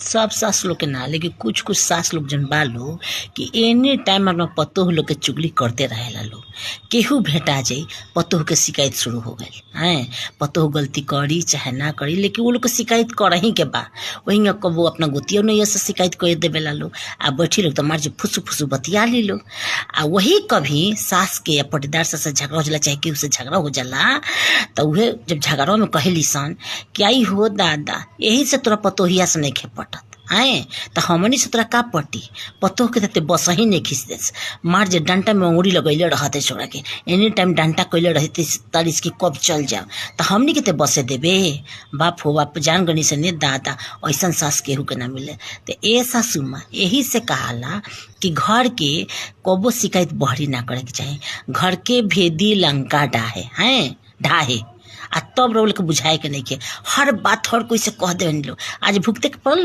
सब सास लोग के ना, लेकिन कुछ कुछ सास लोग जन बा लोग कि एनी टाइम अपना पतोह लोग के चुगली करते रहेला लोग। केहू भेटा जाई पतोह के शिकायत शुरू हो गई हैं। पतोह गलती करी चाहे ना करी, लेकिन वो लोग के शिकायत करही के बा। वही कबो अपना गोतियों नहीं से शिकायत कर देवेला लोग। आ बैठी लोग तो मार जो फुसू फुसू बतिया ली लोग। आ वही कभी सास के या पटीदार से झगड़ा हो जाला, चाहे केहू से झगड़ा हो जाला, तो उहे जब झगड़ा में कहेली सन कि आई हो दादा यही से तोरा पतोहिया से नहीं खेपटत आए, तो हमनी से तोरा का पटी। पतोह के देते बस ही नहीं खींच दे। मार जे डंटा में अंगुरी लगैले रहते छोड़ा के, एनी टाइम डंटा कैले रहते तारीस की कब चल जाओ, तो हमनी के ते बसे देबे। बाप हो बाप जान गनी से ने दादा ऐसा सास केहू के ना मिले। तो ए सासू माँ यही से कहाला कि घर के कबो शिकायत बहरी ना करे के चाही। घर के भेदी लंका डाहे हैं ढाहे आ तब रोल के बुझाए के नहीं के हर बात हर कोई से कह दे लोग। आज भुगते के पड़ल